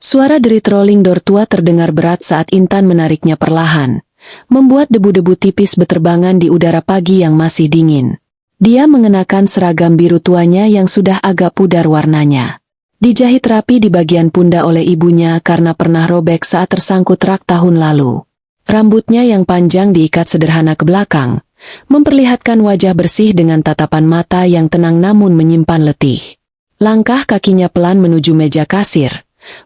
Suara derit rolling door tua terdengar berat saat Intan menariknya perlahan, membuat debu-debu tipis beterbangan di udara pagi yang masih dingin. Dia mengenakan seragam biru tuanya yang sudah agak pudar warnanya. Dijahit rapi di bagian pundak oleh ibunya karena pernah robek saat tersangkut rak tahun lalu. Rambutnya yang panjang diikat sederhana ke belakang, memperlihatkan wajah bersih dengan tatapan mata yang tenang namun menyimpan letih. Langkah kakinya pelan menuju meja kasir,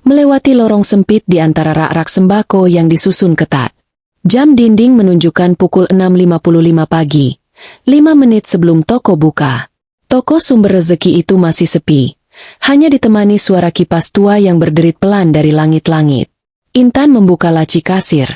melewati lorong sempit di antara rak-rak sembako yang disusun ketat. Jam dinding menunjukkan pukul 6.55 pagi, 5 menit sebelum toko buka. Toko sumber rezeki itu masih sepi, hanya ditemani suara kipas tua yang berderit pelan dari langit-langit. Intan membuka laci kasir,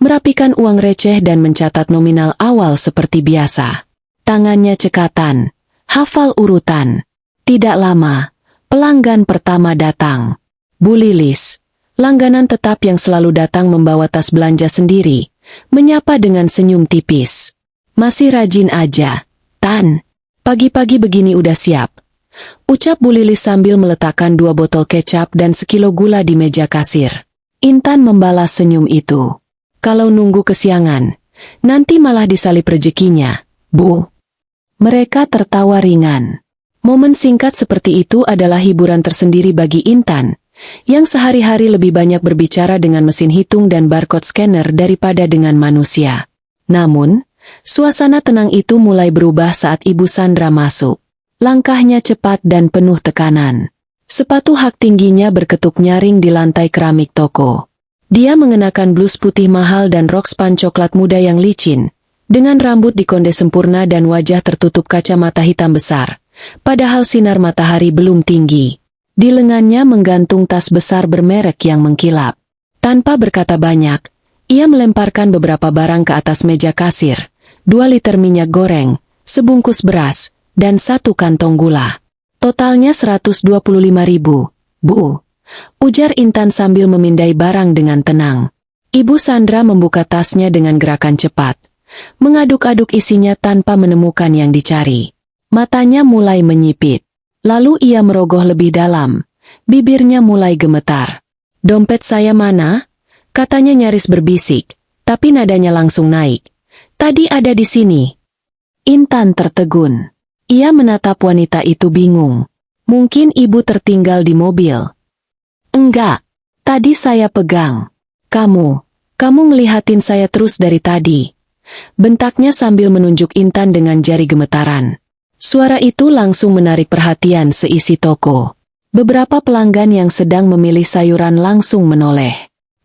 merapikan uang receh dan mencatat nominal awal seperti biasa. Tangannya cekatan, hafal urutan. Tidak lama, pelanggan pertama datang. Bu Lilis, langganan tetap yang selalu datang membawa tas belanja sendiri, menyapa dengan senyum tipis. Masih rajin aja, Tan. Pagi-pagi begini udah siap. Ucap Bu Lilis sambil meletakkan 2 botol kecap dan sekilo gula di meja kasir. Intan membalas senyum itu. Kalau nunggu kesiangan, nanti malah disalip rezekinya, Bu. Mereka tertawa ringan. Momen singkat seperti itu adalah hiburan tersendiri bagi Intan, yang sehari-hari lebih banyak berbicara dengan mesin hitung dan barcode scanner daripada dengan manusia. Namun, suasana tenang itu mulai berubah saat Ibu Sandra masuk. Langkahnya cepat dan penuh tekanan. Sepatu hak tingginya berketuk nyaring di lantai keramik toko. Dia mengenakan blus putih mahal dan rok span coklat muda yang licin, dengan rambut dikonde sempurna dan wajah tertutup kacamata hitam besar, padahal sinar matahari belum tinggi. Di lengannya menggantung tas besar bermerek yang mengkilap. Tanpa berkata banyak, ia melemparkan beberapa barang ke atas meja kasir, 2 liter minyak goreng, sebungkus beras, dan 1 kantong gula. Totalnya 125.000, Bu. Ujar Intan sambil memindai barang dengan tenang. Ibu Sandra membuka tasnya dengan gerakan cepat, mengaduk-aduk isinya tanpa menemukan yang dicari. Matanya mulai menyipit. Lalu ia merogoh lebih dalam, bibirnya mulai gemetar. Dompet saya mana? Katanya nyaris berbisik, tapi nadanya langsung naik. Tadi ada di sini. Intan tertegun. Ia menatap wanita itu bingung. Mungkin ibu tertinggal di mobil. Enggak, tadi saya pegang. Kamu ngelihatin saya terus dari tadi. Bentaknya sambil menunjuk Intan dengan jari gemetaran. Suara itu langsung menarik perhatian seisi toko. Beberapa pelanggan yang sedang memilih sayuran langsung menoleh.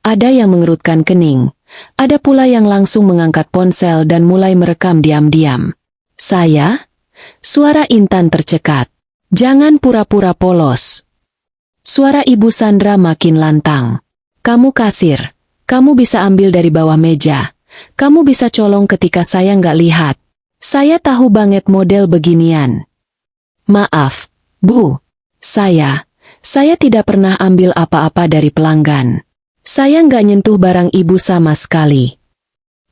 Ada yang mengerutkan kening, ada pula yang langsung mengangkat ponsel dan mulai merekam diam-diam. Saya? Suara Intan tercekat. Jangan pura-pura polos. Suara Ibu Sandra makin lantang. Kamu kasir, kamu bisa ambil dari bawah meja. Kamu bisa colong ketika saya nggak lihat. Saya tahu banget model beginian. Maaf, Bu. Saya tidak pernah ambil apa-apa dari pelanggan. Saya nggak nyentuh barang ibu sama sekali.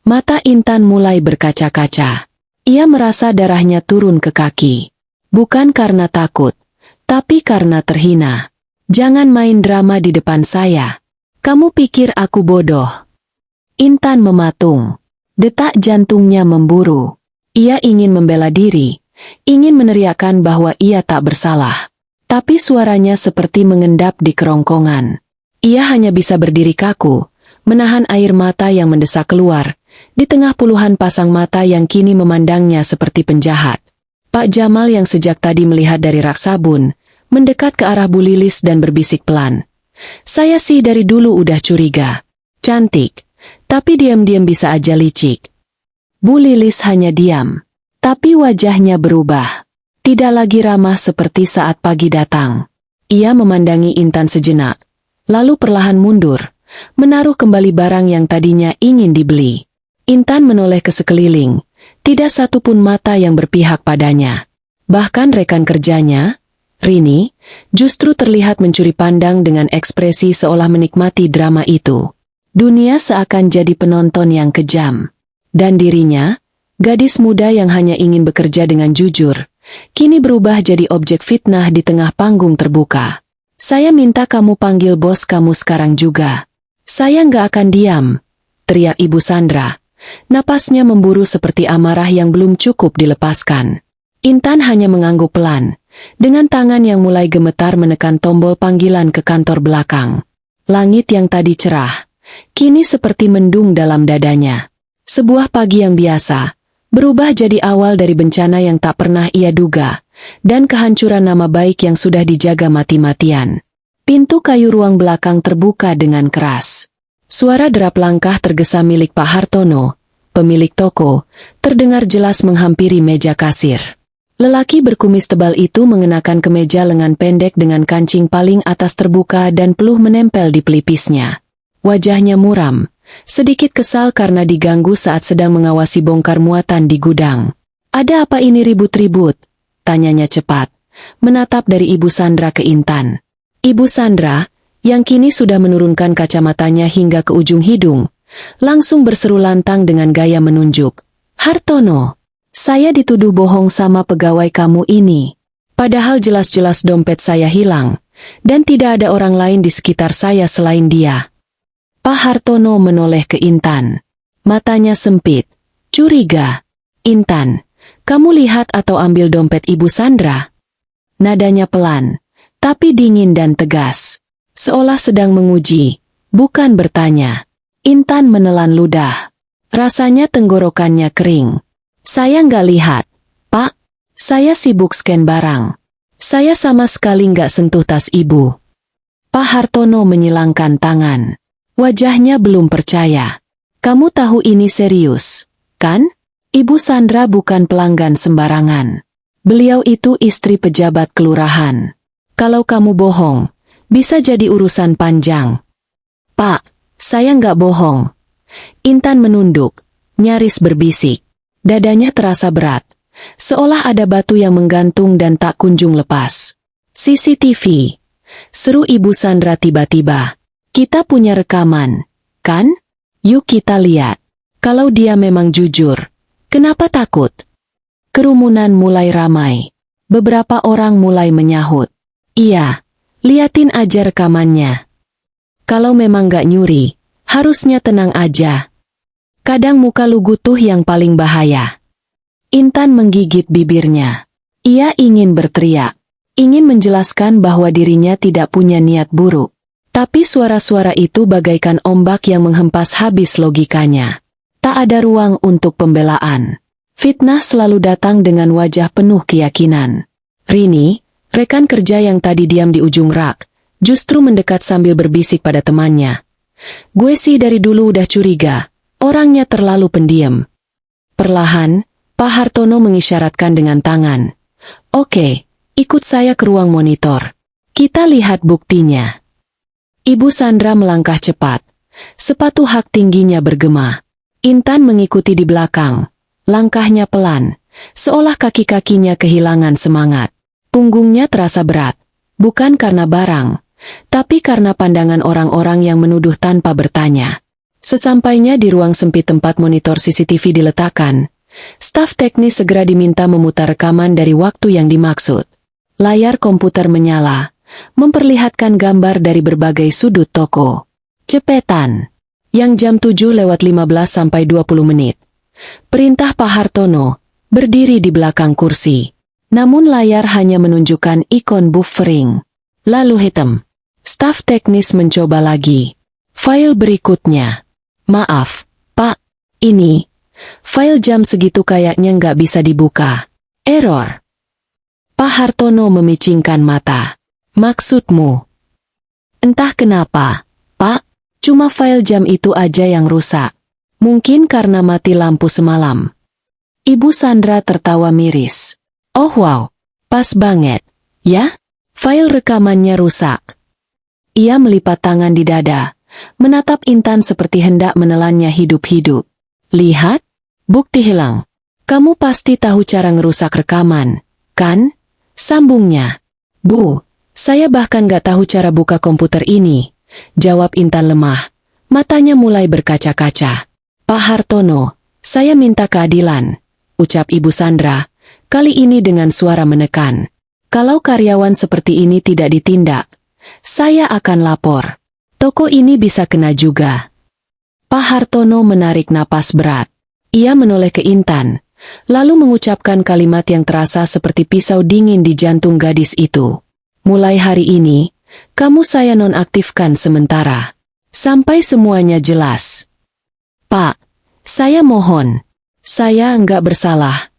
Mata Intan mulai berkaca-kaca. Ia merasa darahnya turun ke kaki. Bukan karena takut, tapi karena terhina. Jangan main drama di depan saya. Kamu pikir aku bodoh? Intan mematung. Detak jantungnya memburu. Ia ingin membela diri, ingin meneriakkan bahwa ia tak bersalah. Tapi suaranya seperti mengendap di kerongkongan. Ia hanya bisa berdiri kaku, menahan air mata yang mendesak keluar, di tengah puluhan pasang mata yang kini memandangnya seperti penjahat. Pak Jamal yang sejak tadi melihat dari rak sabun, mendekat ke arah Bu Lilis dan berbisik pelan. Saya sih dari dulu udah curiga. Cantik, tapi diam-diam bisa aja licik. Bu Lilis hanya diam, tapi wajahnya berubah. Tidak lagi ramah seperti saat pagi datang. Ia memandangi Intan sejenak, lalu perlahan mundur, menaruh kembali barang yang tadinya ingin dibeli. Intan menoleh ke sekeliling, tidak satupun mata yang berpihak padanya. Bahkan rekan kerjanya, Rini, justru terlihat mencuri pandang dengan ekspresi seolah menikmati drama itu. Dunia seakan jadi penonton yang kejam. Dan dirinya, gadis muda yang hanya ingin bekerja dengan jujur, kini berubah jadi objek fitnah di tengah panggung terbuka. Saya minta kamu panggil bos kamu sekarang juga. Saya nggak akan diam, teriak Ibu Sandra. Napasnya memburu seperti amarah yang belum cukup dilepaskan. Intan hanya mengangguk pelan, dengan tangan yang mulai gemetar menekan tombol panggilan ke kantor belakang. Langit yang tadi cerah, kini seperti mendung dalam dadanya. Sebuah pagi yang biasa, berubah jadi awal dari bencana yang tak pernah ia duga, dan kehancuran nama baik yang sudah dijaga mati-matian. Pintu kayu ruang belakang terbuka dengan keras. Suara derap langkah tergesa milik Pak Hartono, pemilik toko, terdengar jelas menghampiri meja kasir. Lelaki berkumis tebal itu mengenakan kemeja lengan pendek dengan kancing paling atas terbuka dan peluh menempel di pelipisnya. Wajahnya muram, sedikit kesal karena diganggu saat sedang mengawasi bongkar muatan di gudang. "Ada apa ini ribut-ribut?" tanyanya cepat, menatap dari Ibu Sandra ke Intan. Ibu Sandra, yang kini sudah menurunkan kacamatanya hingga ke ujung hidung, langsung berseru lantang dengan gaya menunjuk. "Hartono, saya dituduh bohong sama pegawai kamu ini. Padahal jelas-jelas dompet saya hilang, dan tidak ada orang lain di sekitar saya selain dia." Pak Hartono menoleh ke Intan. Matanya sempit, curiga. "Intan, kamu lihat atau ambil dompet Ibu Sandra?" Nadanya pelan, tapi dingin dan tegas. Seolah sedang menguji, bukan bertanya. Intan menelan ludah. Rasanya tenggorokannya kering. "Saya nggak lihat, Pak. Saya sibuk scan barang. Saya sama sekali nggak sentuh tas Ibu." Pak Hartono menyilangkan tangan. Wajahnya belum percaya. "Kamu tahu ini serius, kan? Ibu Sandra bukan pelanggan sembarangan. Beliau itu istri pejabat kelurahan. Kalau kamu bohong, bisa jadi urusan panjang." "Pak, saya nggak bohong." Intan menunduk, nyaris berbisik. Dadanya terasa berat, seolah ada batu yang menggantung dan tak kunjung lepas. "CCTV," seru Ibu Sandra tiba-tiba. "Kita punya rekaman, kan? Yuk kita lihat. Kalau dia memang jujur, kenapa takut?" Kerumunan mulai ramai. Beberapa orang mulai menyahut. "Iya, liatin aja rekamannya. Kalau memang gak nyuri, harusnya tenang aja. Kadang muka lu gutuh yang paling bahaya." Intan menggigit bibirnya. Ia ingin berteriak, ingin menjelaskan bahwa dirinya tidak punya niat buruk. Tapi suara-suara itu bagaikan ombak yang menghempas habis logikanya. Tak ada ruang untuk pembelaan. Fitnah selalu datang dengan wajah penuh keyakinan. Rini, rekan kerja yang tadi diam di ujung rak, justru mendekat sambil berbisik pada temannya. "Gue sih dari dulu udah curiga, orangnya terlalu pendiam." Perlahan, Pak Hartono mengisyaratkan dengan tangan. "Oke, ikut saya ke ruang monitor. Kita lihat buktinya." Ibu Sandra melangkah cepat. Sepatu hak tingginya bergema. Intan mengikuti di belakang. Langkahnya pelan, seolah kaki-kakinya kehilangan semangat. Punggungnya terasa berat, bukan karena barang, tapi karena pandangan orang-orang yang menuduh tanpa bertanya. Sesampainya di ruang sempit tempat monitor CCTV diletakkan, staf teknis segera diminta memutar rekaman dari waktu yang dimaksud. Layar komputer menyala, memperlihatkan gambar dari berbagai sudut toko. Cepetan. Yang jam 7:15 sampai 20 menit. Perintah Pak Hartono, berdiri di belakang kursi. Namun layar hanya menunjukkan ikon buffering. Lalu hitam. Staf teknis mencoba lagi. File berikutnya. "Maaf, Pak. Ini. File jam segitu kayaknya nggak bisa dibuka. Error." Pak Hartono memicingkan mata. "Maksudmu?" "Entah kenapa, Pak. Cuma file jam itu aja yang rusak. Mungkin karena mati lampu semalam." Ibu Sandra tertawa miris. "Oh wow, pas banget. Ya? File rekamannya rusak." Ia melipat tangan di dada, menatap Intan seperti hendak menelannya hidup-hidup. "Lihat, bukti hilang. Kamu pasti tahu cara ngerusak rekaman, kan?" Sambungnya. "Bu, saya bahkan gak tahu cara buka komputer ini," jawab Intan lemah. Matanya mulai berkaca-kaca. "Pak Hartono, saya minta keadilan," ucap Ibu Sandra, kali ini dengan suara menekan. "Kalau karyawan seperti ini tidak ditindak, Saya akan lapor. Toko ini bisa kena juga. Pak Hartono menarik napas berat. Ia menoleh ke Intan, lalu mengucapkan kalimat yang terasa seperti pisau dingin di jantung gadis itu. Mulai hari ini, kamu saya nonaktifkan sementara. Sampai semuanya jelas. Pak, saya mohon. Saya enggak bersalah.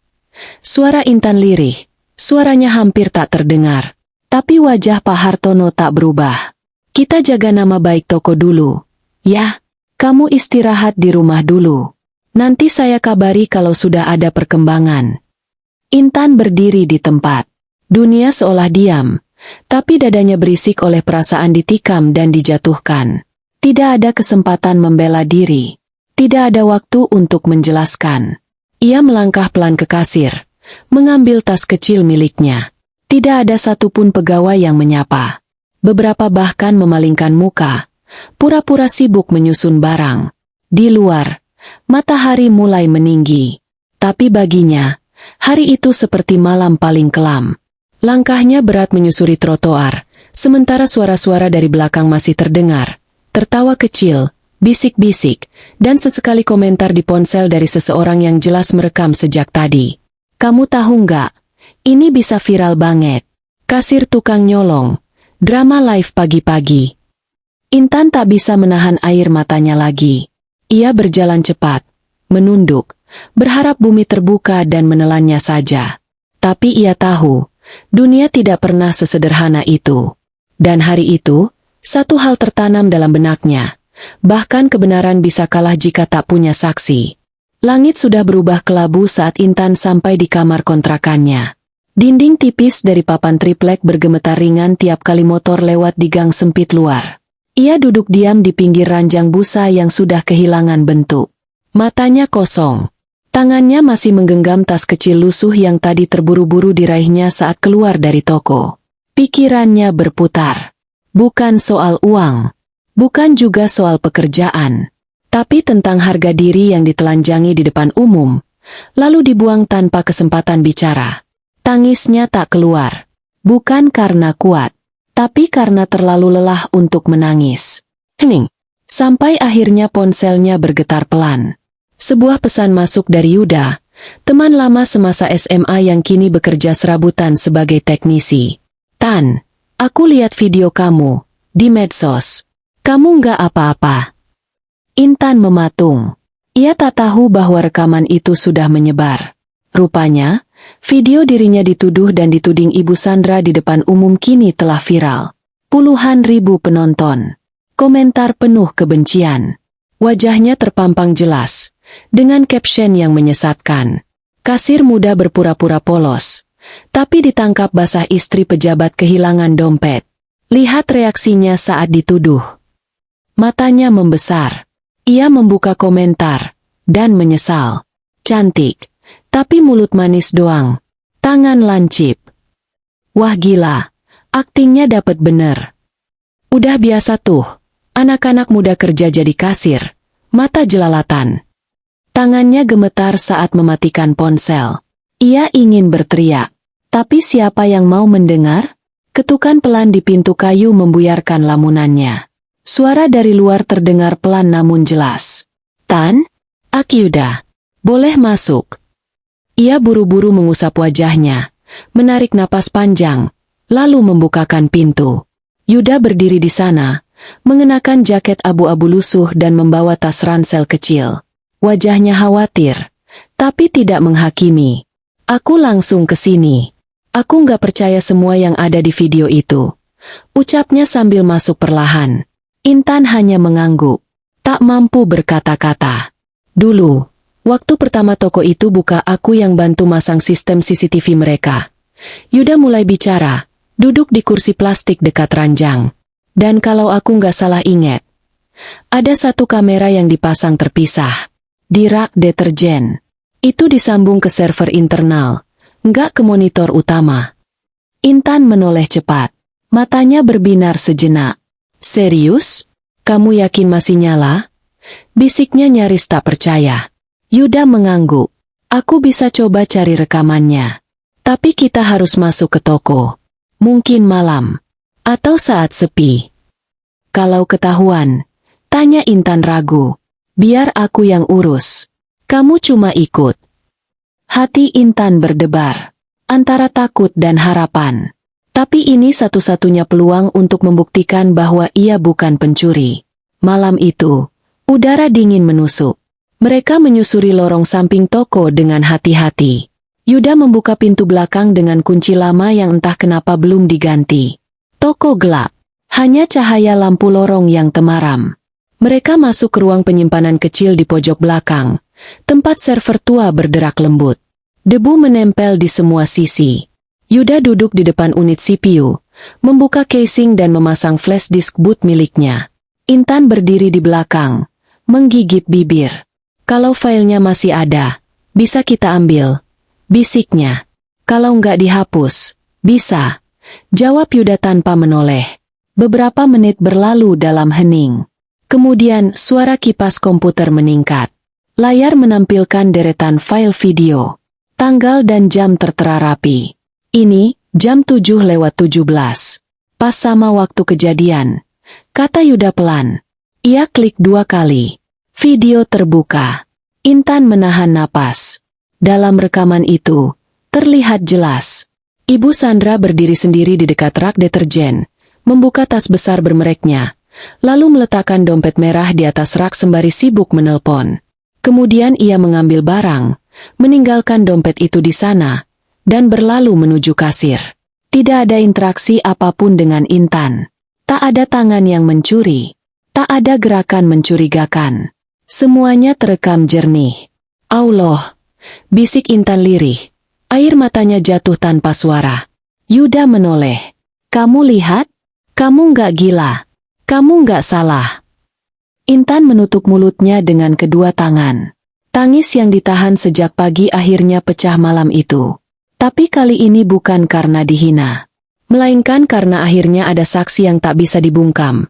Suara Intan lirih. Suaranya hampir tak terdengar. Tapi wajah Pak Hartono tak berubah. Kita jaga nama baik toko dulu. Ya, kamu istirahat di rumah dulu. Nanti saya kabari kalau sudah ada perkembangan. Intan berdiri di tempat. Dunia seolah diam, tapi dadanya berisik oleh perasaan ditikam dan dijatuhkan. Tidak ada kesempatan membela diri. Tidak ada waktu untuk menjelaskan. Ia melangkah pelan ke kasir, mengambil tas kecil miliknya. Tidak ada satupun pegawai yang menyapa. Beberapa bahkan memalingkan muka, pura-pura sibuk menyusun barang. Di luar, matahari mulai meninggi. Tapi baginya, hari itu seperti malam paling kelam. Langkahnya berat menyusuri trotoar, sementara suara-suara dari belakang masih terdengar. Tertawa kecil, bisik-bisik, dan sesekali komentar di ponsel dari seseorang yang jelas merekam sejak tadi. Kamu tahu nggak? Ini bisa viral banget. Kasir tukang nyolong. Drama live pagi-pagi. Intan tak bisa menahan air matanya lagi. Ia berjalan cepat, menunduk, berharap bumi terbuka dan menelannya saja. Tapi ia tahu, dunia tidak pernah sesederhana itu. Dan hari itu, satu hal tertanam dalam benaknya. Bahkan kebenaran bisa kalah jika tak punya saksi. Langit sudah berubah kelabu saat Intan sampai di kamar kontrakannya. Dinding tipis dari papan triplek bergemetar ringan tiap kali motor lewat di gang sempit luar. Ia duduk diam di pinggir ranjang busa yang sudah kehilangan bentuk. Matanya kosong. Tangannya masih menggenggam tas kecil lusuh yang tadi terburu-buru diraihnya saat keluar dari toko. Pikirannya berputar. Bukan soal uang. Bukan juga soal pekerjaan. Tapi tentang harga diri yang ditelanjangi di depan umum, lalu dibuang tanpa kesempatan bicara. Tangisnya tak keluar. Bukan karena kuat, tapi karena terlalu lelah untuk menangis. Hening. Sampai akhirnya ponselnya bergetar pelan. Sebuah pesan masuk dari Yuda, teman lama semasa SMA yang kini bekerja serabutan sebagai teknisi. Tan, aku lihat video kamu di medsos. Kamu nggak apa-apa. Intan mematung. Ia tak tahu bahwa rekaman itu sudah menyebar. Rupanya, video dirinya dituduh dan dituding Ibu Sandra di depan umum kini telah viral. Puluhan ribu penonton. Komentar penuh kebencian. Wajahnya terpampang jelas, dengan caption yang menyesatkan. Kasir muda berpura-pura polos, tapi ditangkap basah istri pejabat kehilangan dompet. Lihat reaksinya saat dituduh. Matanya membesar. Ia membuka komentar, dan menyesal. Cantik, tapi mulut manis doang. Tangan lancip. Wah gila, aktingnya dapet bener. Udah biasa tuh, anak-anak muda kerja jadi kasir. Mata jelalatan. Tangannya gemetar saat mematikan ponsel. Ia ingin berteriak, tapi siapa yang mau mendengar? Ketukan pelan di pintu kayu membuyarkan lamunannya. Suara dari luar terdengar pelan namun jelas. Tan, Yuda, boleh masuk. Ia buru-buru mengusap wajahnya, menarik napas panjang, lalu membukakan pintu. Yuda berdiri di sana, mengenakan jaket abu-abu lusuh dan membawa tas ransel kecil. Wajahnya khawatir, tapi tidak menghakimi. Aku langsung ke sini. Aku nggak percaya semua yang ada di video itu. Ucapnya sambil masuk perlahan. Intan hanya mengangguk, tak mampu berkata-kata. Dulu, waktu pertama toko itu buka aku yang bantu masang sistem CCTV mereka. Yuda mulai bicara, duduk di kursi plastik dekat ranjang. Dan kalau aku nggak salah ingat, ada satu kamera yang dipasang terpisah. Di rak deterjen. Itu disambung ke server internal, nggak ke monitor utama. Intan menoleh cepat. Matanya berbinar sejenak. Serius? Kamu yakin masih nyala? Bisiknya nyaris tak percaya. Yuda mengangguk. Aku bisa coba cari rekamannya. Tapi kita harus masuk ke toko. Mungkin malam. Atau saat sepi? Kalau ketahuan, tanya Intan ragu. Biar aku yang urus. Kamu cuma ikut. Hati Intan berdebar antara takut dan harapan. Tapi ini satu-satunya peluang untuk membuktikan bahwa ia bukan pencuri. Malam itu, udara dingin menusuk. Mereka menyusuri lorong samping toko dengan hati-hati. Yuda membuka pintu belakang dengan kunci lama yang entah kenapa belum diganti. Toko gelap. Hanya cahaya lampu lorong yang temaram. Mereka masuk ke ruang penyimpanan kecil di pojok belakang. Tempat server tua berderak lembut. Debu menempel di semua sisi. Yuda duduk di depan unit CPU, membuka casing dan memasang flash disk boot miliknya. Intan berdiri di belakang, menggigit bibir. Kalau filenya masih ada, bisa kita ambil, bisiknya. Kalau nggak dihapus, bisa, jawab Yuda tanpa menoleh. Beberapa menit berlalu dalam hening. Kemudian suara kipas komputer meningkat. Layar menampilkan deretan file video. Tanggal dan jam tertera rapi. Ini, jam 7:17. Pas sama waktu kejadian. Kata Yuda pelan. Ia klik 2 kali. Video terbuka. Intan menahan napas. Dalam rekaman itu, terlihat jelas. Ibu Sandra berdiri sendiri di dekat rak deterjen, membuka tas besar bermereknya, lalu meletakkan dompet merah di atas rak sembari sibuk menelpon. Kemudian ia mengambil barang, meninggalkan dompet itu di sana, dan berlalu menuju kasir. Tidak ada interaksi apapun dengan Intan. Tak ada tangan yang mencuri. Tak ada gerakan mencurigakan. Semuanya terekam jernih. Allah, bisik Intan lirih. Air matanya jatuh tanpa suara. Yuda menoleh. Kamu lihat? Kamu nggak gila. Kamu nggak salah. Intan menutup mulutnya dengan kedua tangan. Tangis yang ditahan sejak pagi akhirnya pecah malam itu. Tapi kali ini bukan karena dihina. Melainkan karena akhirnya ada saksi yang tak bisa dibungkam.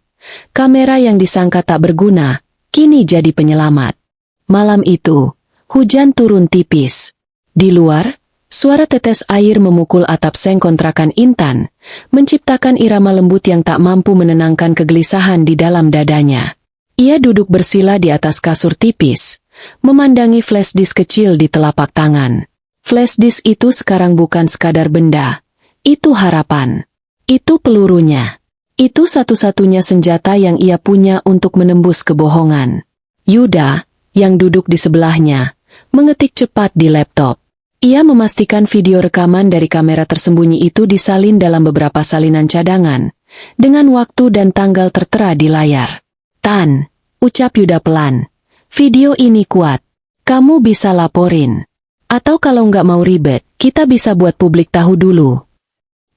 Kamera yang disangka tak berguna, kini jadi penyelamat. Malam itu, hujan turun tipis. Di luar, suara tetes air memukul atap seng kontrakan Intan, menciptakan irama lembut yang tak mampu menenangkan kegelisahan di dalam dadanya. Ia duduk bersila di atas kasur tipis, memandangi flash disk kecil di telapak tangan. Flash disk itu sekarang bukan sekadar benda. Itu harapan. Itu pelurunya. Itu satu-satunya senjata yang ia punya untuk menembus kebohongan. Yuda, yang duduk di sebelahnya, mengetik cepat di laptop. Ia memastikan video rekaman dari kamera tersembunyi itu disalin dalam beberapa salinan cadangan, dengan waktu dan tanggal tertera di layar. Tan, ucap Yuda pelan. Video ini kuat. Kamu bisa laporin. Atau kalau nggak mau ribet, kita bisa buat publik tahu dulu.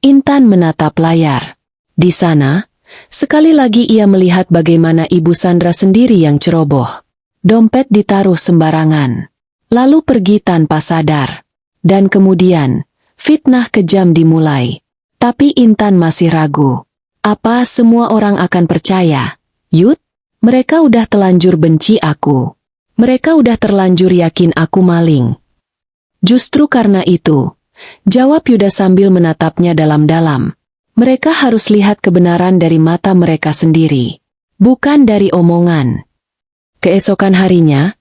Intan menatap layar. Di sana, sekali lagi ia melihat bagaimana Ibu Sandra sendiri yang ceroboh. Dompet ditaruh sembarangan. Lalu pergi tanpa sadar. Dan kemudian, fitnah kejam dimulai. Tapi Intan masih ragu. Apa semua orang akan percaya? Yud, mereka udah telanjur benci aku. Mereka udah terlanjur yakin aku maling. Justru karena itu, jawab Yuda sambil menatapnya dalam-dalam. Mereka harus lihat kebenaran dari mata mereka sendiri. Bukan dari omongan. Keesokan harinya,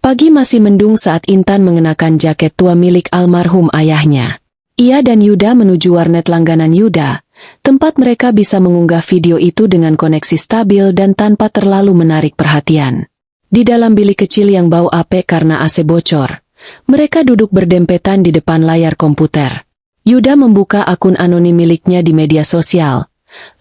pagi masih mendung saat Intan mengenakan jaket tua milik almarhum ayahnya. Ia dan Yuda menuju warnet langganan Yuda, tempat mereka bisa mengunggah video itu dengan koneksi stabil dan tanpa terlalu menarik perhatian. Di dalam bilik kecil yang bau apek karena AC bocor, mereka duduk berdempetan di depan layar komputer. Yuda membuka akun anonim miliknya di media sosial,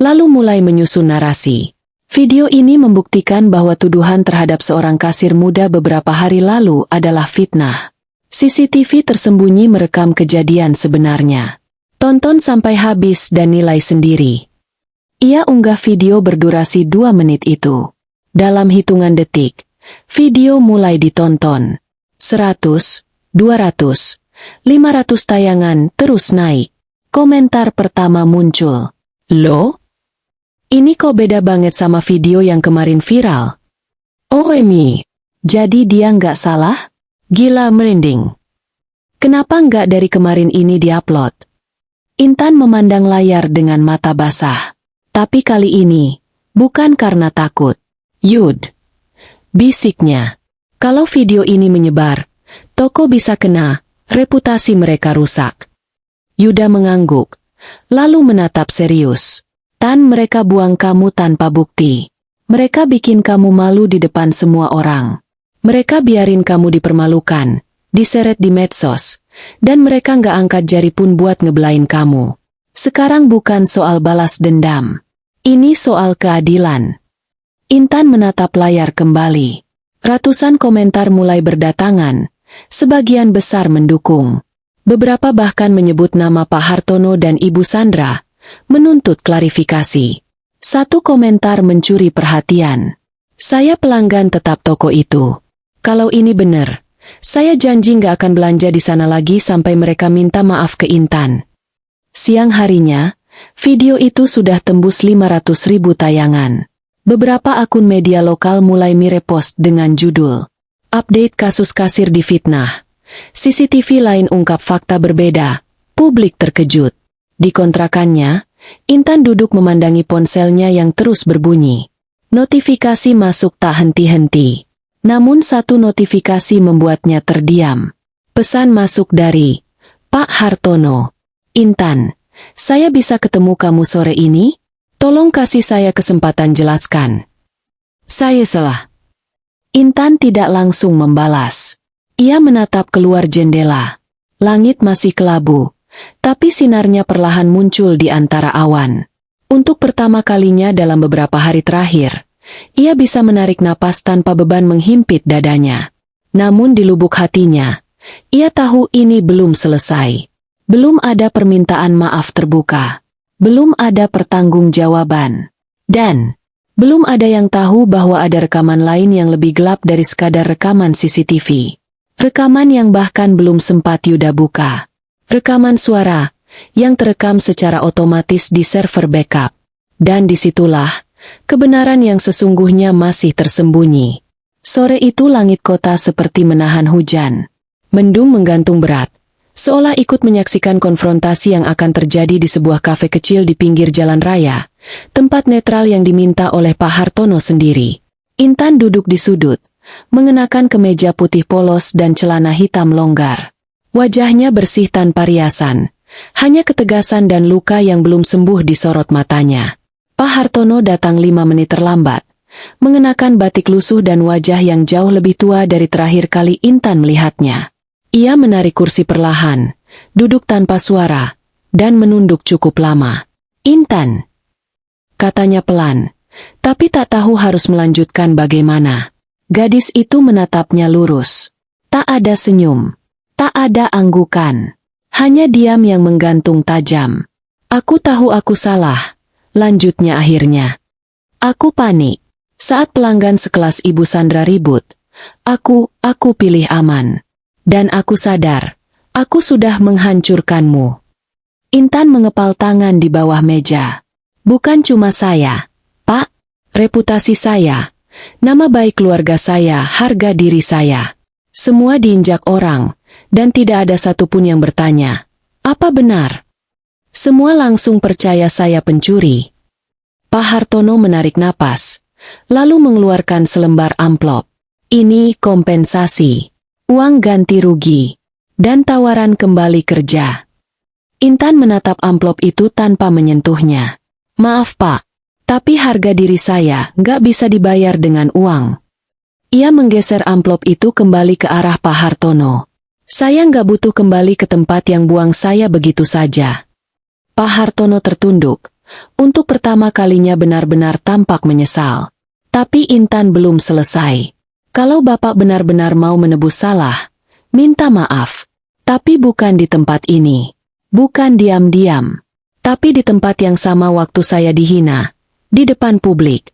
lalu mulai menyusun narasi. Video ini membuktikan bahwa tuduhan terhadap seorang kasir muda beberapa hari lalu adalah fitnah. CCTV tersembunyi merekam kejadian sebenarnya. Tonton sampai habis dan nilai sendiri. Ia unggah video berdurasi 2 menit itu. Dalam hitungan detik, video mulai ditonton. 100, 200, 500 tayangan terus naik. Komentar pertama muncul. Loh? Ini kok beda banget sama video yang kemarin viral? OMG, jadi dia nggak salah? Gila merinding. Kenapa nggak dari kemarin ini diupload? Intan memandang layar dengan mata basah. Tapi kali ini, bukan karena takut. Yud, bisiknya. Kalau video ini menyebar, toko bisa kena, reputasi mereka rusak. Yuda mengangguk, lalu menatap serius. Tan, mereka buang kamu tanpa bukti. Mereka bikin kamu malu di depan semua orang. Mereka biarin kamu dipermalukan, diseret di medsos, dan mereka nggak angkat jari pun buat ngebelain kamu. Sekarang bukan soal balas dendam. Ini soal keadilan. Intan menatap layar kembali. Ratusan komentar mulai berdatangan, sebagian besar mendukung. Beberapa bahkan menyebut nama Pak Hartono dan Ibu Sandra, menuntut klarifikasi. Satu komentar mencuri perhatian. Saya pelanggan tetap toko itu. Kalau ini benar, saya janji nggak akan belanja di sana lagi sampai mereka minta maaf ke Intan. Siang harinya, video itu sudah tembus 500.000 tayangan. Beberapa akun media lokal mulai merepost dengan judul "Update kasus kasir difitnah. CCTV lain ungkap fakta berbeda. Publik terkejut." Di kontrakannya, Intan duduk memandangi ponselnya yang terus berbunyi. Notifikasi masuk tak henti-henti. Namun satu notifikasi membuatnya terdiam. Pesan masuk dari Pak Hartono. "Intan, saya bisa ketemu kamu sore ini? Tolong kasih saya kesempatan jelaskan." "Saya salah." Intan tidak langsung membalas. Ia menatap keluar jendela. Langit masih kelabu, tapi sinarnya perlahan muncul di antara awan. Untuk pertama kalinya dalam beberapa hari terakhir, ia bisa menarik napas tanpa beban menghimpit dadanya. Namun di lubuk hatinya, ia tahu ini belum selesai. Belum ada permintaan maaf terbuka. Belum ada pertanggungjawaban. Dan belum ada yang tahu bahwa ada rekaman lain yang lebih gelap dari sekadar rekaman CCTV. Rekaman yang bahkan belum sempat Yuda buka. Rekaman suara yang terekam secara otomatis di server backup. Dan disitulah kebenaran yang sesungguhnya masih tersembunyi. Sore itu langit kota seperti menahan hujan. Mendung menggantung berat, seolah ikut menyaksikan konfrontasi yang akan terjadi di sebuah kafe kecil di pinggir jalan raya, tempat netral yang diminta oleh Pak Hartono sendiri. Intan duduk di sudut, mengenakan kemeja putih polos dan celana hitam longgar. Wajahnya bersih tanpa riasan, hanya ketegasan dan luka yang belum sembuh disorot matanya. Pak Hartono datang 5 menit terlambat, mengenakan batik lusuh dan wajah yang jauh lebih tua dari terakhir kali Intan melihatnya. Ia menarik kursi perlahan, duduk tanpa suara, dan menunduk cukup lama. "Intan," katanya pelan, tapi tak tahu harus melanjutkan bagaimana. Gadis itu menatapnya lurus. Tak ada senyum, tak ada anggukan, hanya diam yang menggantung tajam. "Aku tahu aku salah," lanjutnya akhirnya. "Aku panik. Saat pelanggan sekelas Ibu Sandra ribut, aku pilih aman. Dan aku sadar, aku sudah menghancurkanmu." Intan mengepal tangan di bawah meja. "Bukan cuma saya, Pak. Reputasi saya, nama baik keluarga saya, harga diri saya. Semua diinjak orang, dan tidak ada satupun yang bertanya, apa benar? Semua langsung percaya saya pencuri." Pak Hartono menarik napas, lalu mengeluarkan selembar amplop. "Ini kompensasi, uang ganti rugi, dan tawaran kembali kerja." Intan menatap amplop itu tanpa menyentuhnya. "Maaf Pak, tapi harga diri saya nggak bisa dibayar dengan uang." Ia menggeser amplop itu kembali ke arah Pak Hartono. "Saya nggak butuh kembali ke tempat yang buang saya begitu saja." Pak Hartono tertunduk. Untuk pertama kalinya benar-benar tampak menyesal. Tapi Intan belum selesai. "Kalau Bapak benar-benar mau menebus salah, minta maaf. Tapi bukan di tempat ini. Bukan diam-diam. Tapi di tempat yang sama waktu saya dihina. Di depan publik."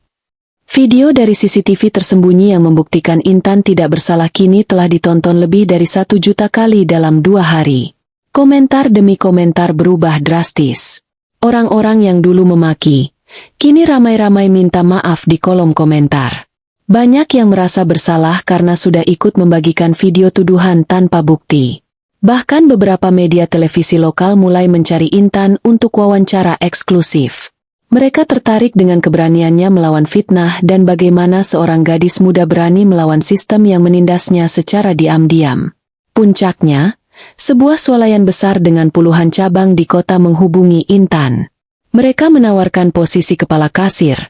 Video dari CCTV tersembunyi yang membuktikan Intan tidak bersalah kini telah ditonton lebih dari 1 juta kali dalam 2 hari. Komentar demi komentar berubah drastis. Orang-orang yang dulu memaki, kini ramai-ramai minta maaf di kolom komentar. Banyak yang merasa bersalah karena sudah ikut membagikan video tuduhan tanpa bukti. Bahkan beberapa media televisi lokal mulai mencari Intan untuk wawancara eksklusif. Mereka tertarik dengan keberaniannya melawan fitnah dan bagaimana seorang gadis muda berani melawan sistem yang menindasnya secara diam-diam. Puncaknya, sebuah swalayan besar dengan puluhan cabang di kota menghubungi Intan. Mereka menawarkan posisi kepala kasir,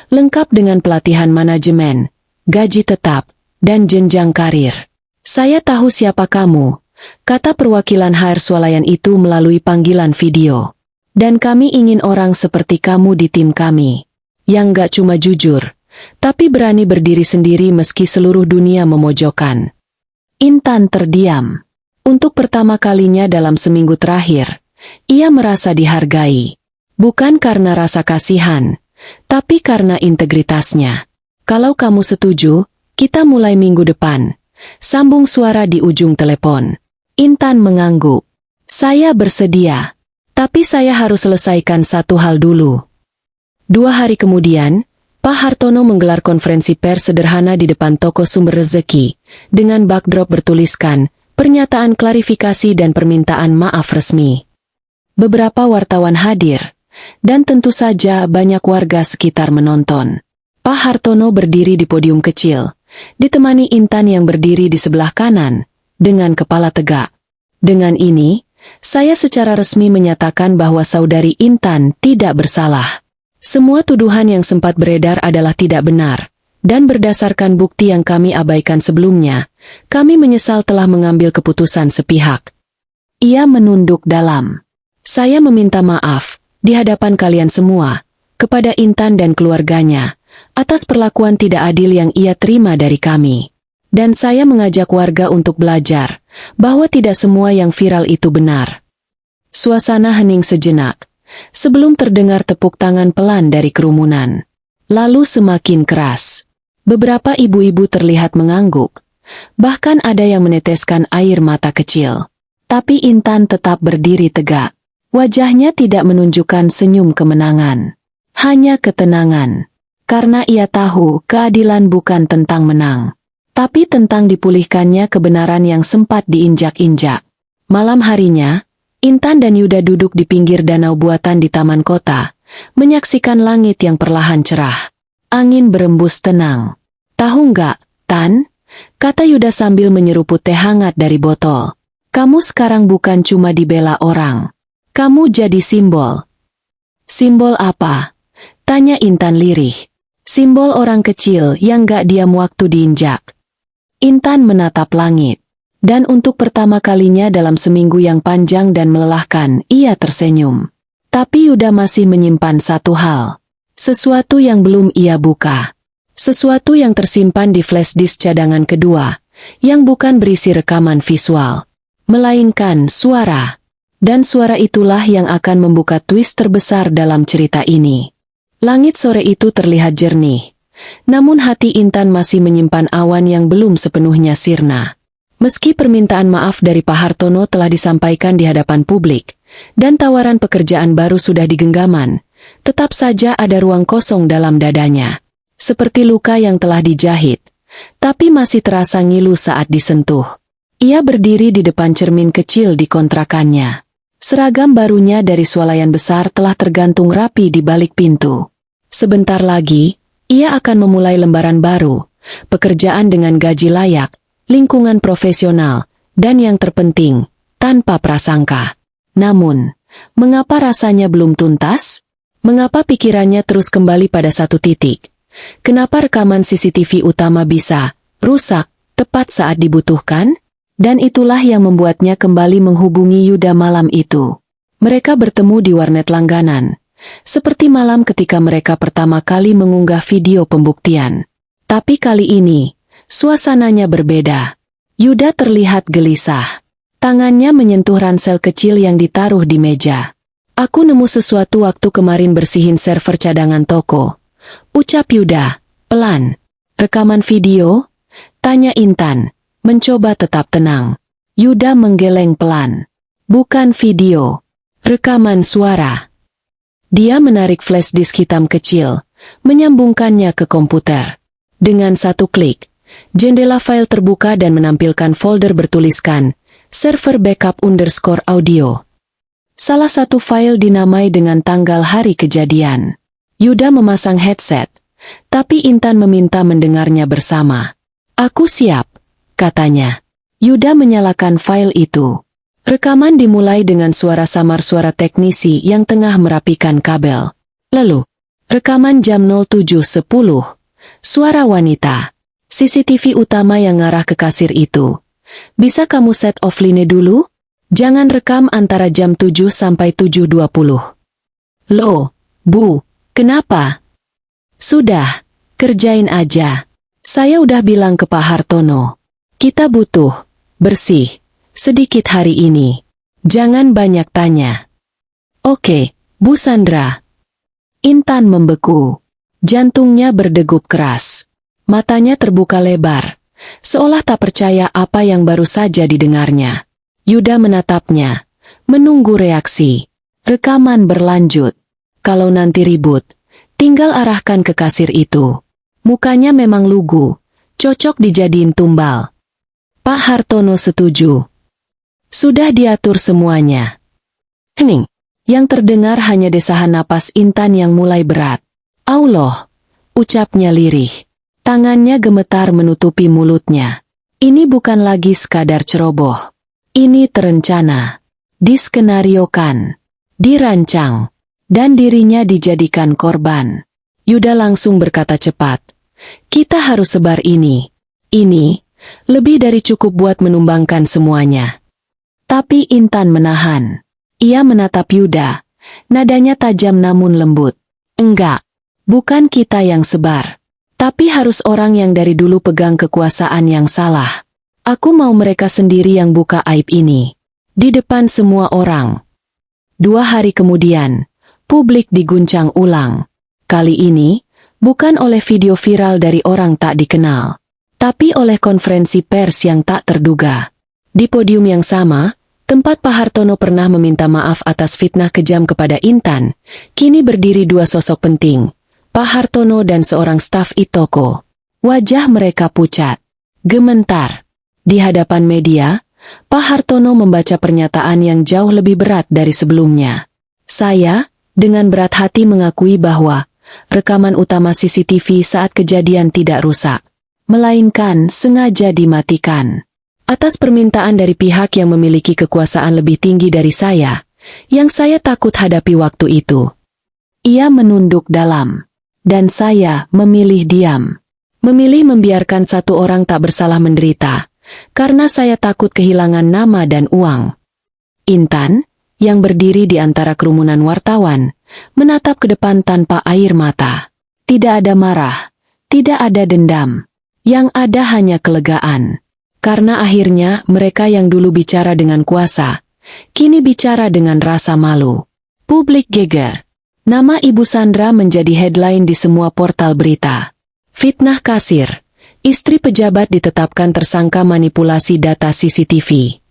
lengkap dengan pelatihan manajemen, gaji tetap, dan jenjang karir. "Saya tahu siapa kamu," kata perwakilan HR swalayan itu melalui panggilan video. "Dan kami ingin orang seperti kamu di tim kami. Yang gak cuma jujur, tapi berani berdiri sendiri meski seluruh dunia memojokkan." Intan terdiam. Untuk pertama kalinya dalam seminggu terakhir, ia merasa dihargai. Bukan karena rasa kasihan, tapi karena integritasnya. "Kalau kamu setuju, kita mulai minggu depan," sambung suara di ujung telepon. Intan mengangguk. "Saya bersedia. Tapi saya harus selesaikan satu hal dulu." 2 hari kemudian, Pak Hartono menggelar konferensi pers sederhana di depan toko Sumber Rezeki, dengan backdrop bertuliskan, "Pernyataan klarifikasi dan permintaan maaf resmi." Beberapa wartawan hadir, dan tentu saja banyak warga sekitar menonton. Pak Hartono berdiri di podium kecil, ditemani Intan yang berdiri di sebelah kanan, dengan kepala tegak. "Dengan ini, saya secara resmi menyatakan bahwa saudari Intan tidak bersalah. Semua tuduhan yang sempat beredar adalah tidak benar, dan berdasarkan bukti yang kami abaikan sebelumnya, kami menyesal telah mengambil keputusan sepihak." Ia menunduk dalam. "Saya meminta maaf, di hadapan kalian semua, kepada Intan dan keluarganya, atas perlakuan tidak adil yang ia terima dari kami. Dan saya mengajak warga untuk belajar, bahwa tidak semua yang viral itu benar." Suasana hening sejenak, sebelum terdengar tepuk tangan pelan dari kerumunan. Lalu semakin keras. Beberapa ibu-ibu terlihat mengangguk, bahkan ada yang meneteskan air mata kecil. Tapi Intan tetap berdiri tegak. Wajahnya tidak menunjukkan senyum kemenangan, hanya ketenangan. Karena ia tahu keadilan bukan tentang menang, tapi tentang dipulihkannya kebenaran yang sempat diinjak-injak. Malam harinya, Intan dan Yuda duduk di pinggir danau buatan di taman kota, menyaksikan langit yang perlahan cerah. Angin berembus tenang. "Tahu nggak, Tan?" kata Yuda sambil menyeruput teh hangat dari botol. "Kamu sekarang bukan cuma dibela orang. Kamu jadi simbol." "Simbol apa?" tanya Intan lirih. "Simbol orang kecil yang gak diam waktu diinjak." Intan menatap langit. Dan untuk pertama kalinya dalam seminggu yang panjang dan melelahkan, ia tersenyum. Tapi Yuda masih menyimpan satu hal. Sesuatu yang belum ia buka. Sesuatu yang tersimpan di flash disk cadangan kedua, yang bukan berisi rekaman visual, melainkan suara. Dan suara itulah yang akan membuka twist terbesar dalam cerita ini. Langit sore itu terlihat jernih, namun hati Intan masih menyimpan awan yang belum sepenuhnya sirna. Meski permintaan maaf dari Pak Hartono telah disampaikan di hadapan publik, dan tawaran pekerjaan baru sudah digenggaman, tetap saja ada ruang kosong dalam dadanya. Seperti luka yang telah dijahit, tapi masih terasa ngilu saat disentuh. Ia berdiri di depan cermin kecil di kontrakannya. Seragam barunya dari swalayan besar telah tergantung rapi di balik pintu. Sebentar lagi, ia akan memulai lembaran baru, pekerjaan dengan gaji layak, lingkungan profesional, dan yang terpenting, tanpa prasangka. Namun, mengapa rasanya belum tuntas? Mengapa pikirannya terus kembali pada satu titik? Kenapa rekaman CCTV utama bisa rusak tepat saat dibutuhkan? Dan itulah yang membuatnya kembali menghubungi Yuda malam itu. Mereka bertemu di warnet langganan, seperti malam ketika mereka pertama kali mengunggah video pembuktian. Tapi kali ini, suasananya berbeda. Yuda terlihat gelisah. Tangannya menyentuh ransel kecil yang ditaruh di meja. "Aku nemu sesuatu waktu kemarin bersihin server cadangan toko," ucap Yuda, pelan. "Rekaman video?" tanya Intan, mencoba tetap tenang. Yuda menggeleng pelan. "Bukan video. Rekaman suara." Dia menarik flash disk hitam kecil, menyambungkannya ke komputer. Dengan satu klik, jendela file terbuka dan menampilkan folder bertuliskan, server backup _ audio. Salah satu file dinamai dengan tanggal hari kejadian. Yuda memasang headset, tapi Intan meminta mendengarnya bersama. Aku siap, katanya. Yuda menyalakan file itu. Rekaman dimulai dengan suara samar suara teknisi yang tengah merapikan kabel. Lalu, rekaman jam 07.10. Suara wanita. CCTV utama yang ngarah ke kasir itu. Bisa kamu set offline dulu? Jangan rekam antara jam 7 sampai 7.20. Loh, Bu, kenapa? Sudah, kerjain aja. Saya udah bilang ke Pak Hartono. Kita butuh bersih sedikit hari ini. Jangan banyak tanya. Oke, Bu Sandra. Intan membeku. Jantungnya berdegup keras. Matanya terbuka lebar, seolah tak percaya apa yang baru saja didengarnya. Yuda menatapnya, menunggu reaksi. Rekaman berlanjut. Kalau nanti ribut, tinggal arahkan ke kasir itu. Mukanya memang lugu, cocok dijadiin tumbal. Pak Hartono setuju. Sudah diatur semuanya. Hening. Yang terdengar hanya desahan napas Intan yang mulai berat. Allah, ucapnya lirih. Tangannya gemetar menutupi mulutnya. Ini bukan lagi sekadar ceroboh. Ini terencana, diskenariokan, dirancang, dan dirinya dijadikan korban. Yuda langsung berkata cepat. Kita harus sebar ini. Ini, lebih dari cukup buat menumbangkan semuanya. Tapi Intan menahan. Ia menatap Yuda. Nadanya tajam namun lembut. Enggak, bukan kita yang sebar. Tapi harus orang yang dari dulu pegang kekuasaan yang salah. Aku mau mereka sendiri yang buka aib ini. Di depan semua orang. 2 hari kemudian, publik diguncang ulang. Kali ini, bukan oleh video viral dari orang tak dikenal, tapi oleh konferensi pers yang tak terduga. Di podium yang sama, tempat Pak Hartono pernah meminta maaf atas fitnah kejam kepada Intan, kini berdiri 2 sosok penting, Pak Hartono dan seorang staf Itoko. Wajah mereka pucat, gementar. Di hadapan media, Pak Hartono membaca pernyataan yang jauh lebih berat dari sebelumnya. Saya, dengan berat hati mengakui bahwa rekaman utama CCTV saat kejadian tidak rusak, melainkan sengaja dimatikan. Atas permintaan dari pihak yang memiliki kekuasaan lebih tinggi dari saya, yang saya takut hadapi waktu itu. Ia menunduk dalam, dan saya memilih diam. Memilih membiarkan satu orang tak bersalah menderita. Karena saya takut kehilangan nama dan uang. Intan, yang berdiri di antara kerumunan wartawan, menatap ke depan tanpa air mata. Tidak ada marah, tidak ada dendam. Yang ada hanya kelegaan. Karena akhirnya mereka yang dulu bicara dengan kuasa, kini bicara dengan rasa malu. Publik geger. Nama Ibu Sandra menjadi headline di semua portal berita. Fitnah kasir. Istri pejabat ditetapkan tersangka manipulasi data CCTV.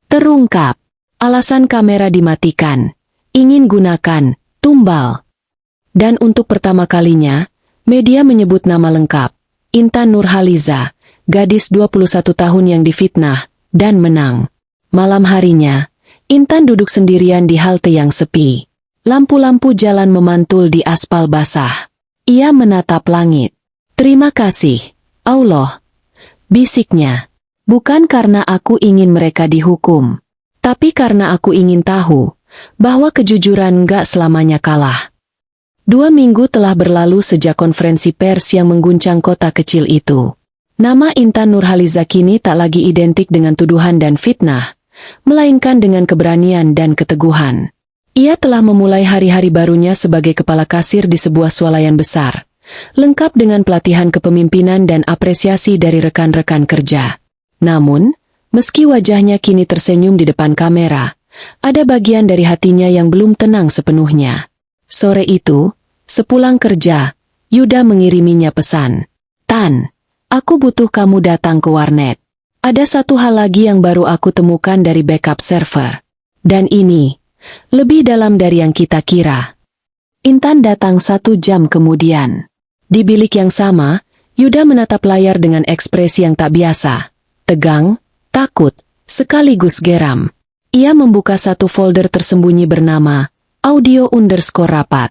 Terungkap, alasan kamera dimatikan, ingin gunakan, tumbal. Dan untuk pertama kalinya, media menyebut nama lengkap, Intan Nurhaliza, gadis 21 tahun yang difitnah, dan menang. Malam harinya, Intan duduk sendirian di halte yang sepi. Lampu-lampu jalan memantul di aspal basah. Ia menatap langit. Terima kasih. Allah, bisiknya, bukan karena aku ingin mereka dihukum, tapi karena aku ingin tahu bahwa kejujuran gak selamanya kalah. 2 minggu telah berlalu sejak konferensi pers yang mengguncang kota kecil itu. Nama Intan Nurhaliza kini tak lagi identik dengan tuduhan dan fitnah, melainkan dengan keberanian dan keteguhan. Ia telah memulai hari-hari barunya sebagai kepala kasir di sebuah swalayan besar. Lengkap dengan pelatihan kepemimpinan dan apresiasi dari rekan-rekan kerja. Namun, meski wajahnya kini tersenyum di depan kamera, ada bagian dari hatinya yang belum tenang sepenuhnya. Sore itu, sepulang kerja, Yuda mengiriminya pesan. Tan, aku butuh kamu datang ke warnet. Ada satu hal lagi yang baru aku temukan dari backup server. Dan ini, lebih dalam dari yang kita kira. Intan datang 1 jam kemudian. Di bilik yang sama, Yuda menatap layar dengan ekspresi yang tak biasa. Tegang, takut, sekaligus geram. Ia membuka satu folder tersembunyi bernama Audio_Rapat.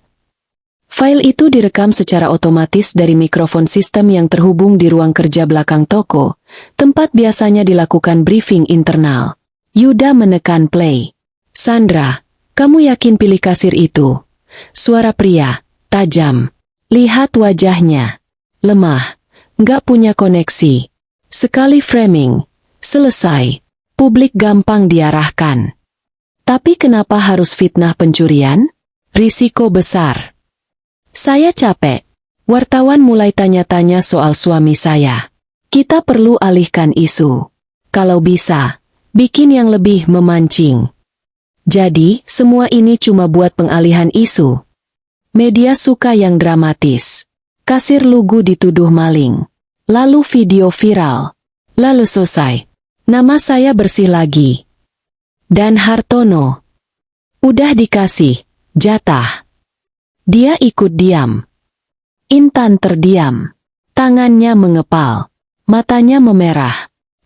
File itu direkam secara otomatis dari mikrofon sistem yang terhubung di ruang kerja belakang toko, tempat biasanya dilakukan briefing internal. Yuda menekan play. Sandra, kamu yakin pilih kasir itu? Suara pria, tajam. Lihat wajahnya. Lemah, nggak punya koneksi. Sekali framing, selesai. Publik gampang diarahkan. Tapi kenapa harus fitnah pencurian? Risiko besar. Saya capek. Wartawan mulai tanya-tanya soal suami saya. Kita perlu alihkan isu. Kalau bisa, bikin yang lebih memancing. Jadi, semua ini cuma buat pengalihan isu. Media suka yang dramatis. Kasir lugu dituduh maling. Lalu video viral. Lalu selesai. Nama saya bersih lagi. Dan Hartono. Udah dikasih jatah. Dia ikut diam. Intan terdiam. Tangannya mengepal. Matanya memerah.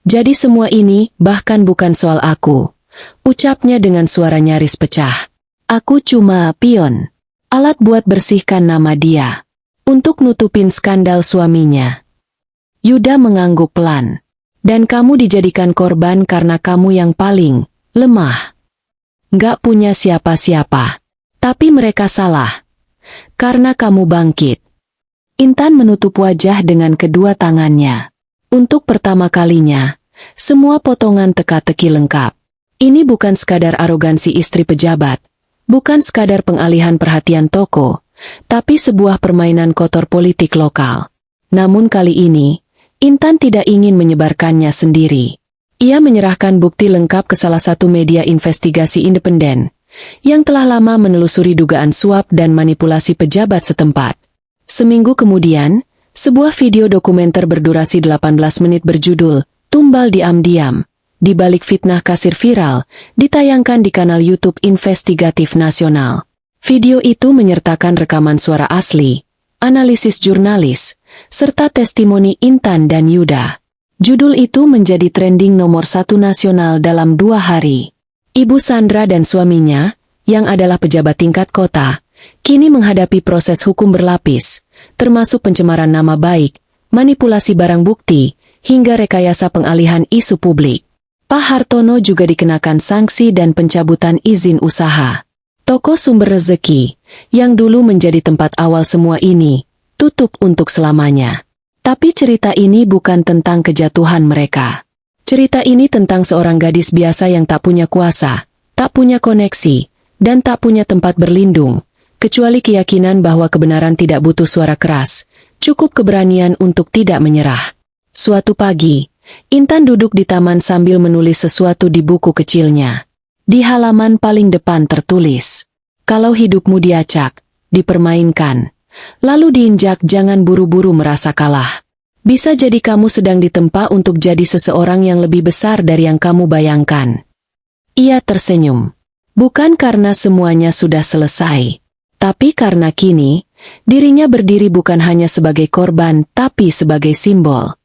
Jadi semua ini bahkan bukan soal aku. Ucapnya dengan suara nyaris pecah. Aku cuma pion. Alat buat bersihkan nama dia. Untuk nutupin skandal suaminya. Yuda mengangguk pelan. Dan kamu dijadikan korban karena kamu yang paling lemah. Nggak punya siapa-siapa. Tapi mereka salah. Karena kamu bangkit. Intan menutup wajah dengan kedua tangannya. Untuk pertama kalinya, semua potongan teka-teki lengkap. Ini bukan sekadar arogansi istri pejabat, bukan sekadar pengalihan perhatian toko, tapi sebuah permainan kotor politik lokal. Namun kali ini, Intan tidak ingin menyebarkannya sendiri. Ia menyerahkan bukti lengkap ke salah satu media investigasi independen, yang telah lama menelusuri dugaan suap dan manipulasi pejabat setempat. Seminggu kemudian, sebuah video dokumenter berdurasi 18 menit berjudul Tumbal Diam-Diam, di balik fitnah kasir viral, ditayangkan di kanal YouTube Investigatif Nasional. Video itu menyertakan rekaman suara asli, analisis jurnalis, serta testimoni Intan dan Yuda. Judul itu menjadi trending nomor 1 nasional dalam 2 hari. Ibu Sandra dan suaminya, yang adalah pejabat tingkat kota, kini menghadapi proses hukum berlapis, termasuk pencemaran nama baik, manipulasi barang bukti, hingga rekayasa pengalihan isu publik. Pak Hartono juga dikenakan sanksi dan pencabutan izin usaha. Toko Sumber Rezeki, yang dulu menjadi tempat awal semua ini, tutup untuk selamanya. Tapi cerita ini bukan tentang kejatuhan mereka. Cerita ini tentang seorang gadis biasa yang tak punya kuasa, tak punya koneksi, dan tak punya tempat berlindung, kecuali keyakinan bahwa kebenaran tidak butuh suara keras, cukup keberanian untuk tidak menyerah. Suatu pagi, Intan duduk di taman sambil menulis sesuatu di buku kecilnya. Di halaman paling depan tertulis, "Kalau hidupmu diacak, dipermainkan, lalu diinjak, jangan buru-buru merasa kalah. Bisa jadi kamu sedang ditempa untuk jadi seseorang yang lebih besar dari yang kamu bayangkan." Ia tersenyum. Bukan karena semuanya sudah selesai, tapi karena kini, dirinya berdiri bukan hanya sebagai korban, tapi sebagai simbol.